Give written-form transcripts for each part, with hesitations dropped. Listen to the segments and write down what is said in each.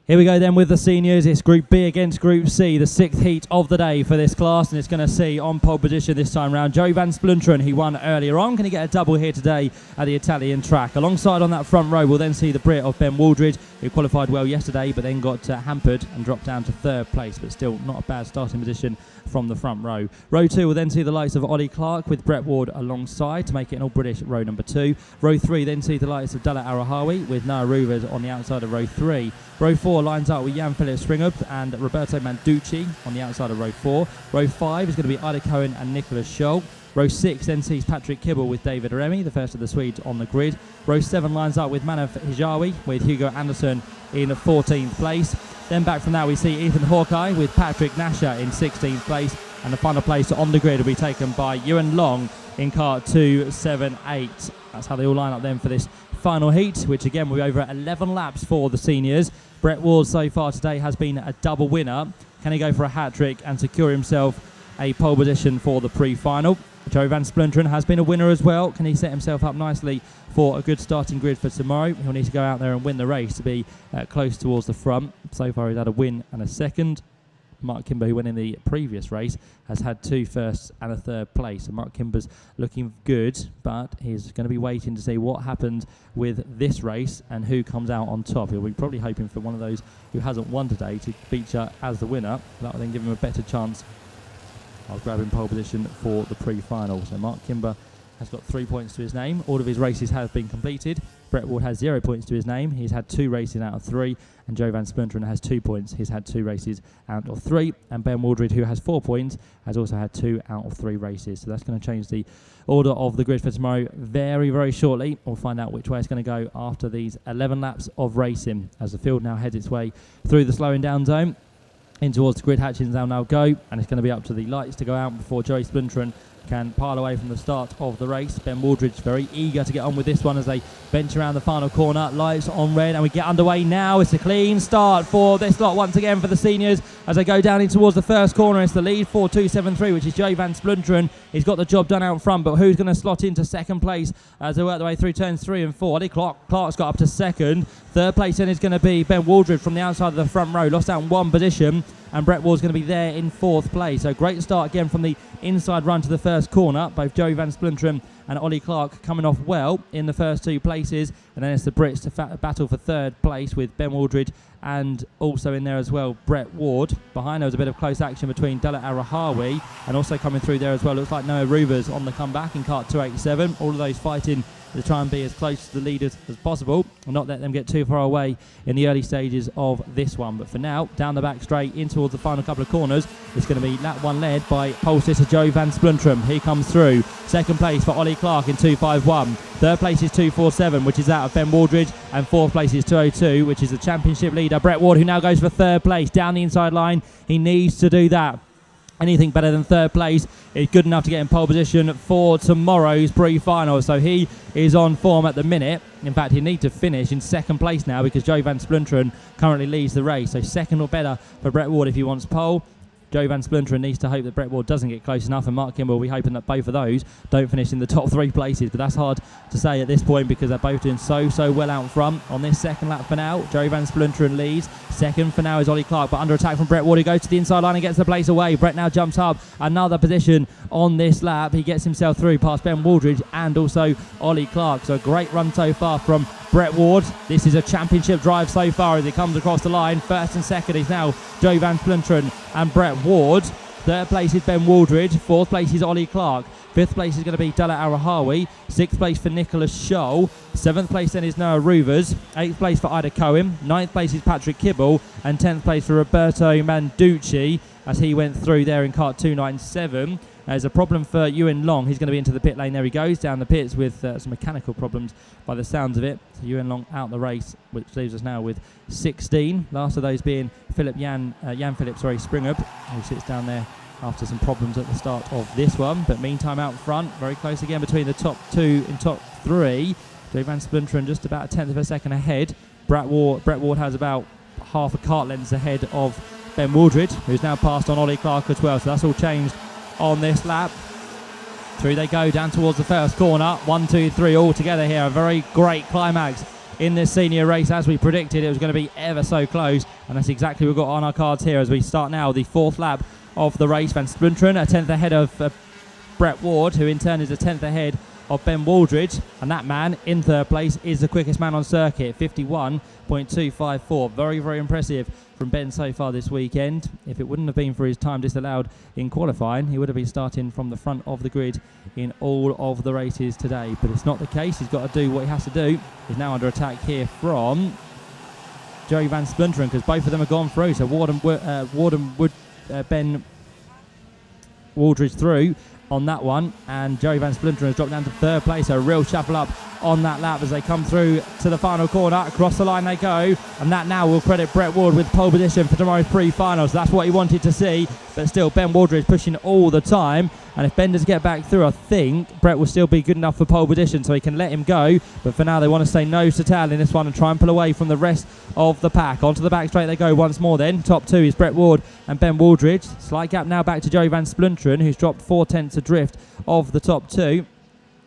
Here we go then with the seniors. It's Group B against Group C, the sixth heat of the day for this class, and it's going to see on pole position this time round Joe Van Splinteren, who won earlier on. Can he get a double here today at the Italian track? Alongside on that front row, we'll then see the Brit of Ben Waldridge, who qualified well yesterday but then got hampered and dropped down to third place, but still not a bad starting position from the front row. Row 2 will then see the likes of Ollie Clark with Brett Ward alongside to make it an all-British row number 2. Row 3 then see the likes of Dalla Arahawi with Noah Ruvers on the outside of row 3. Row 4 lines up with Jan-Philipp Springup and Roberto Manducci on the outside of row 4. Row 5 is going to be Ida Cohen and Nicholas Scholl. Row 6 then sees Patrick Kibble with David Remy, the first of the Swedes on the grid. Row 7 lines up with Manav Hijawi with Hugo Andersson in 14th place. Then back from that we see Ethan Hawkeye with Patrick Nasher in 16th place. And the final place on the grid will be taken by Ewan Long in car 278. That's how they all line up then for this final heat, which again will be over 11 laps for the seniors. Brett Ward so far today has been a double winner. Can he go for a hat-trick and secure himself a pole position for the pre-final? Joe Van Splinteren has been a winner as well. Can he set himself up nicely for a good starting grid for tomorrow? He'll need to go out there and win the race to be close towards the front. So far he's had a win and a second. Mark Kimber, who went in the previous race, has had 2 firsts and a third place. So Mark Kimber's looking good, but he's going to be waiting to see what happens with this race and who comes out on top. He'll be probably hoping for one of those who hasn't won today to feature as the winner. That will then give him a better chance of grabbing pole position for the pre-final. So Mark Kimber has got 3 points to his name. All of his races have been completed. Brett Ward has 0 points to his name. He's had 2 races out of 3. And Joe Van Splinteren has 2 points. He's had 2 races out of 3. And Ben Waldridge, who has 4 points, has also had 2 out of 3 races. So that's going to change the order of the grid for tomorrow very, very shortly. We'll find out which way it's going to go after these 11 laps of racing as the field now heads its way through the slowing down zone in towards the grid hatchings. They'll now go, and it's going to be up to the lights to go out before Joey Splinteren can pile away from the start of the race. Ben Waldridge very eager to get on with this one as they bench around the final corner. Lights on red and we get underway now. It's a clean start for this lot once again for the seniors as they go down in towards the first corner. It's the lead 4-2-7-3, which is Joe Van Splinteren. He's got the job done out front, but who's going to slot into second place as they work their way through turns 3 and 4? Ollie Clark's got up to second. Third place then is going to be Ben Waldridge from the outside of the front row, lost out in 1 position. And Brett Ward's going to be there in 4th place. So great start again from the inside run to the first corner. Both Joey Van Splinteren and Ollie Clark coming off well in the first 2 places. And then it's the Brits to battle for 3rd place with Ben Waldridge and also in there as well Brett Ward. Behind there was a bit of close action between Dalla Arahawi and also coming through there as well looks like Noah Ruvers on the comeback in kart 287. All of those fighting to try and be as close to the leaders as possible and not let them get too far away in the early stages of this one. But for now, down the back straight in towards the final couple of corners, it's going to be lap 1 led by pole sitter Joe Van Splinteren. He comes through. Second place for Ollie Clark in 251. Third place is 247, which is that of Ben Waldridge, and 4th place is 202, which is the championship leader Brett Ward, who now goes for 3rd place down the inside line. He needs to do that. Anything better than 3rd place is good enough to get in pole position for tomorrow's pre-final. So he is on form at the minute. In fact, he needs to finish in 2nd place now because Joe Van Splinteren currently leads the race. So 2nd or better for Brett Ward if he wants pole. Joe Van Splinteren needs to hope that Brett Ward doesn't get close enough, and Mark Kimber will be hoping that both of those don't finish in the top 3 places. But that's hard to say at this point because they're both doing so well out front. On this second lap for now, Joe Van Splinteren leads. Second for now is Ollie Clark, but under attack from Brett Ward, who goes to the inside line and gets the place away. Brett now jumps up another position on this lap. He gets himself through past Ben Waldridge and also Ollie Clark. So a great run so far from Brett Ward. This is a championship drive so far as he comes across the line. 1st and 2nd is now Joe Van Splinteren and Brett Ward. 3rd place is Ben Waldridge. 4th place is Ollie Clark. 5th place is going to be Dalla Arahawi. 6th place for Nicholas Scholl. 7th place then is Noah Ruvers. 8th place for Ida Cohen. 9th place is Patrick Kibble. And 10th place for Roberto Manducci as he went through there in kart 297. There's a problem for Ewan Long. He's going to be into the pit lane. There he goes down the pits with some mechanical problems by the sounds of it. So Ewan Long out the race, which leaves us now with 16. Last of those being Jan-Philipp Springup, who sits down there after some problems at the start of this one. But meantime out front, very close again between the top 2 and top 3. Joe Van Splinteren just about 1/10 of a second ahead. Brett Ward has about half a kart length ahead of Ben Waldridge, who's now passed on Ollie Clark as well. So that's all changed on this lap. Through they go down towards the first corner. 1, 2, 3 all together here. A very great climax in this senior race. As we predicted, it was going to be ever so close, and that's exactly what we've got on our cards here as we start now the 4th lap of the race. Van Splinteren a 10th ahead of Brett Ward, who in turn is a 10th ahead of Ben Waldridge, and that man in 3rd place is the quickest man on circuit, 51.254. Very, very impressive from Ben so far this weekend. If it wouldn't have been for his time disallowed in qualifying, he would have been starting from the front of the grid in all of the races today, but it's not the case. He's got to do what he has to do. He's now under attack here from Joey Van Splinteren, because both of them have gone through. So Ward and Ben Waldridge through on that one, and Joey Van Splinteren has dropped down to 3rd place. So a real shuffle up on that lap as they come through to the final corner. Across the line they go, and that now will credit Brett Ward with pole position for tomorrow's pre-finals. That's what he wanted to see, but still Ben Waldridge pushing all the time, and if Ben does get back through, I think Brett will still be good enough for pole position, so he can let him go. But for now they want to stay nose to tail in this one and try and pull away from the rest of the pack. Onto the back straight they go once more then. Top 2 is Brett Ward and Ben Waldridge. Slight gap now back to Joey Van Splinteren, who's dropped 4/10 adrift of the top 2.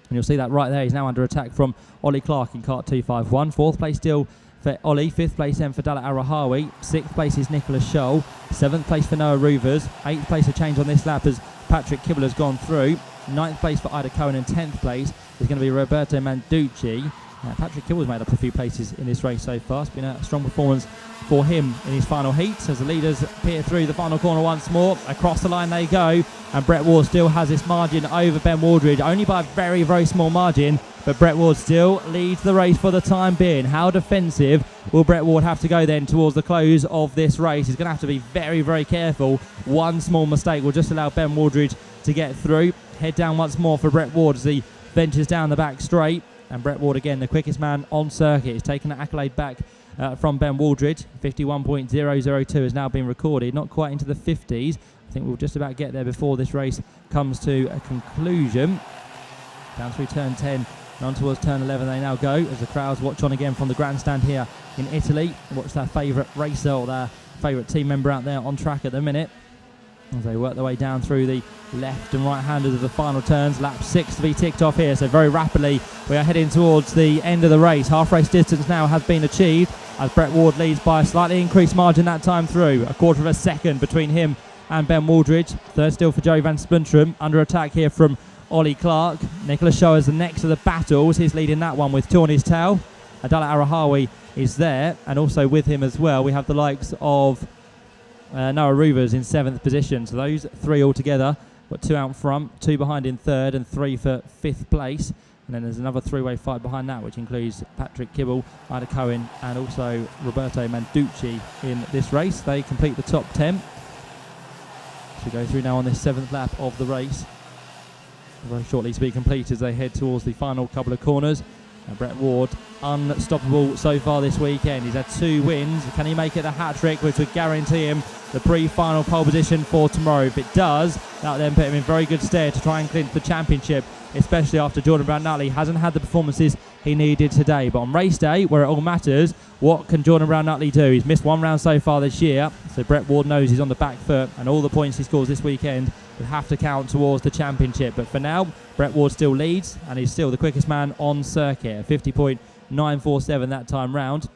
And you'll see that right there. He's now under attack from Ollie Clark in kart 251. 4th place still for Ollie. 5th place then for Dalit Arahawi. 6th place is Nicholas Scholl. 7th place for Noah Roovers. 8th place a change on this lap as Patrick Kibble has gone through. 9th place for Ida Cohen, and 10th place is going to be Roberto Manducci. Patrick Kibble's made up a few places in this race so far. It's been a strong performance for him in his final heats as the leaders peer through the final corner once more. Across the line they go, and Brett Ward still has this margin over Ben Waldridge, only by a very, very small margin, but Brett Ward still leads the race for the time being. How defensive will Brett Ward have to go then towards the close of this race? He's going to have to be very, very careful. One small mistake will just allow Ben Waldridge to get through. Head down once more for Brett Ward as he ventures down the back straight. And Brett Ward again, the quickest man on circuit. He's taken the accolade back from Ben Waldridge. 51.002 has now been recorded. Not quite into the 50s. I think we'll just about get there before this race comes to a conclusion. Down through turn 10 and on towards turn 11 they now go as the crowds watch on again from the grandstand here in Italy. Watch their favourite racer or their favourite team member out there on track at the minute as they work their way down through the left and right handers of the final turns. Lap 6 to be ticked off here, so very rapidly we are heading towards the end of the race. Half race distance now has been achieved as Brett Ward leads by a slightly increased margin that time through. A quarter of a second between him and Ben Waldridge. 3rd still for Joey Van Splinteren. Under attack here from Ollie Clark. Nicholas Scholl is the next of the battles. He's leading that one with two on his tail. Dalit Arahawi is there, and also with him as well we have the likes of Noah Roovers in 7th position. So those 3 all together. Got 2 out front, 2 behind in 3rd, and 3 for 5th place. And then there's another 3-way fight behind that, which includes Patrick Kibble, Ida Cohen, and also Roberto Manducci in this race. They complete the top 10. So we go through now on this 7th lap of the race. Very shortly to be complete as they head towards the final couple of corners. And Brett Ward, unstoppable so far this weekend. He's had 2 wins. Can he make it a hat-trick, which would guarantee him the pre-final pole position for tomorrow? If it does, that will then put him in very good stead to try and clinch the championship, especially after Jordan Brown-Nutley hasn't had the performances he needed today. But on race day, where it all matters, what can Jordan Brown-Nutley do? He's missed 1 round so far this year, so Brett Ward knows he's on the back foot, and all the points he scores this weekend would have to count towards the championship. But for now, Brett Ward still leads, and he's still the quickest man on circuit, 50.947 that time round.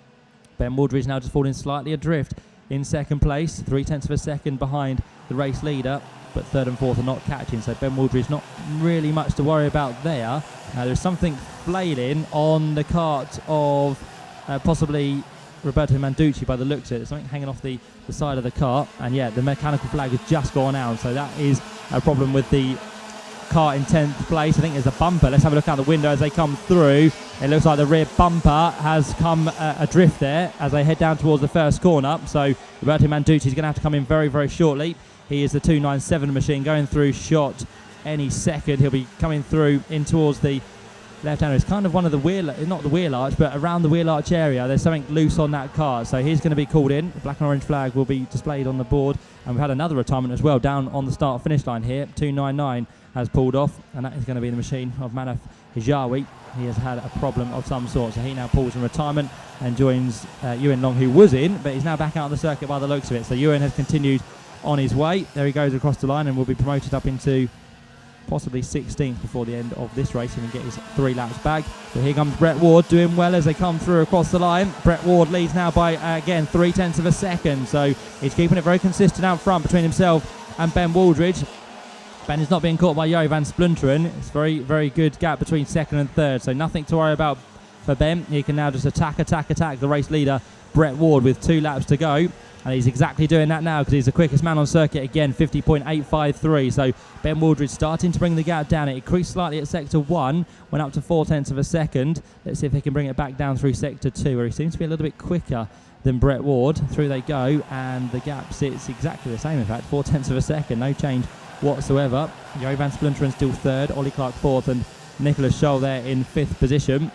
Ben Waldridge now just falling slightly adrift in 2nd place, 0.3 of a second behind the race leader, but 3rd and 4th are not catching, so Ben Waldridge not really much to worry about there. There's something flailing on the cart of possibly Roberto Manducci by the looks of it. There's something hanging off the side of the cart, and yeah, the mechanical flag has just gone out, so that is a problem with the cart in 10th place. I think there's a bumper. Let's have a look out the window as they come through. It looks like the rear bumper has come adrift there as they head down towards the first corner, so Roberto Manducci is going to have to come in very, very shortly. He is the 297 machine going through shot any second. He'll be coming through in towards the left-hander. It's kind of one of the wheel, not the wheel arch, but around the wheel arch area. There's something loose on that car, so he's going to be called in. The black and orange flag will be displayed on the board, and we've had another retirement as well down on the start-finish line here. 299 has pulled off, and that is going to be the machine of Manaf Hijawi. He has had a problem of some sort, so he now pulls in retirement and joins Ewan Long, who was in, but he's now back out on the circuit by the looks of it. So Ewan has continued on his way. There he goes across the line and will be promoted up into possibly 16th before the end of this race and get his 3 laps back. So here comes Brett Ward doing well as they come through across the line. Brett Ward leads now by, again, 0.3 of a second. So he's keeping it very consistent out front between himself and Ben Waldridge. Ben is not being caught by Johan Splunteren. It's very, very good gap between second and third. So nothing to worry about for Ben. He can now just attack the race leader, Brett Ward, with 2 laps to go. And he's exactly doing that now because he's the quickest man on circuit again, 50.853. So Ben Waldridge starting to bring the gap down. It increased slightly at sector 1, went up to 0.4 of a second. Let's see if he can bring it back down through sector 2, where he seems to be a little bit quicker than Brett Ward. Through they go, and the gap sits exactly the same, in fact, 0.4 of a second, no change whatsoever. Johan Splunteren still third, Ollie Clark fourth, and Nicholas Scholl there in 5th position.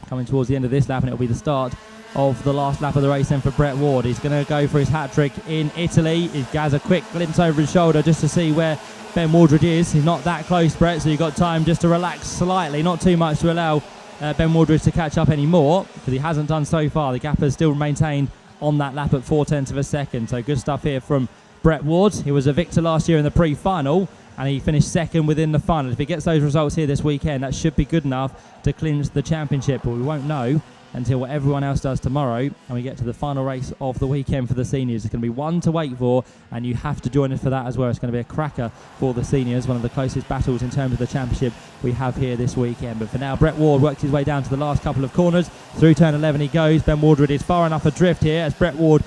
Coming towards the end of this lap, and it'll be the start of the last lap of the race then for Brett Ward. He's going to go for his hat-trick in Italy. He has a quick glimpse over his shoulder just to see where Ben Waldridge is. He's not that close, Brett, so you've got time just to relax slightly, not too much to allow Ben Waldridge to catch up anymore, because he hasn't done so far. The gap has still maintained on that lap at 0.4 of a second. So good stuff here from Brett Ward. He was a victor last year in the pre-final, and he finished second within the final. If he gets those results here this weekend, that should be good enough to clinch the championship, but we won't know until what everyone else does tomorrow and we get to the final race of the weekend for the seniors. It's going to be one to wait for, and you have to join us for that as well. It's going to be a cracker for the seniors, one of the closest battles in terms of the championship we have here this weekend. But for now, Brett Ward works his way down to the last couple of corners. Through turn 11 he goes. Ben Waldridge is far enough adrift here as Brett Ward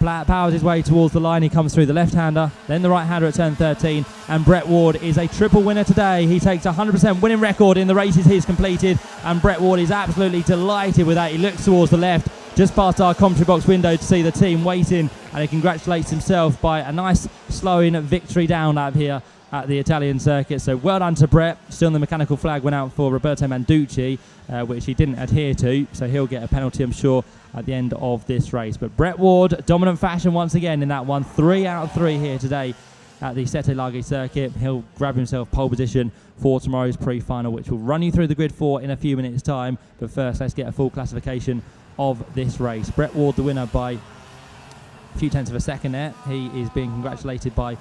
powers his way towards the line. He comes through the left-hander, then the right-hander at turn 13, and Brett Ward is a triple winner today. He takes a 100% winning record in the races he's completed, and Brett Ward is absolutely delighted with that. He looks towards the left, just past our commentary box window to see the team waiting, and he congratulates himself by a nice slowing victory down lap here at the Italian circuit. So well done to Brett. Still the mechanical flag went out for Roberto Manducci, which he didn't adhere to, so he'll get a penalty, I'm sure, at the end of this race. But Brett Ward, dominant fashion once again in that one. 3 out of 3 here today at the Sette Laghi circuit. He'll grab himself pole position for tomorrow's pre-final, which will run you through the grid 4 in a few minutes' time. But first, let's get a full classification of this race. Brett Ward, the winner by a few tenths of a second there. He is being congratulated by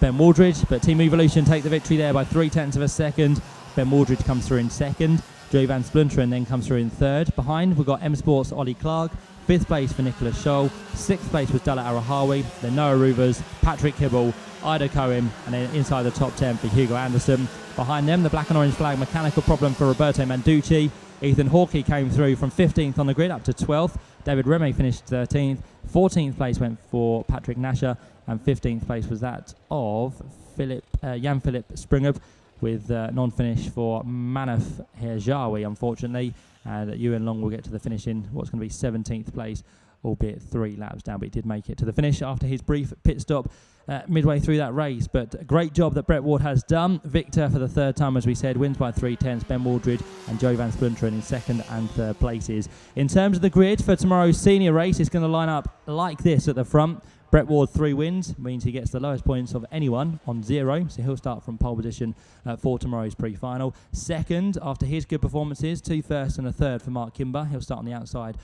Ben Waldridge, but Team Evolution take the victory there by 0.3 of a second. Ben Waldridge comes through in second. Johan Splunteren then comes through in third. Behind, we've got M Sports' Ollie Clark. 5th place for Nicholas Scholl. 6th place was Dalit Arahawi. Then Noah Ruvers, Patrick Hibble, Ida Cohen, and then inside the top 10 for Hugo Anderson. Behind them, the black and orange flag mechanical problem for Roberto Manducci. Ethan Hawkey came through from 15th on the grid up to 12th. David Remy finished 13th. 14th place went for Patrick Nasher, and 15th place was that of Jan-Philipp Springer, with non-finish for Manaf Herjawi, unfortunately. And Ewan Long will get to the finish in what's going to be 17th place, albeit 3 laps down, but he did make it to the finish after his brief pit stop midway through that race. But a great job that Brett Ward has done. Victor for the 3rd time, as we said, wins by 0.3. Ben Waldridge and Johan Splunteren in 2nd and 3rd places. In terms of the grid for tomorrow's senior race, it's going to line up like this at the front. Brett Ward 3 wins, means he gets the lowest points of anyone on 0, so he'll start from pole position for tomorrow's pre-final. Second, after his good performances, 2 firsts and a 3rd for Mark Kimber. He'll start on the outside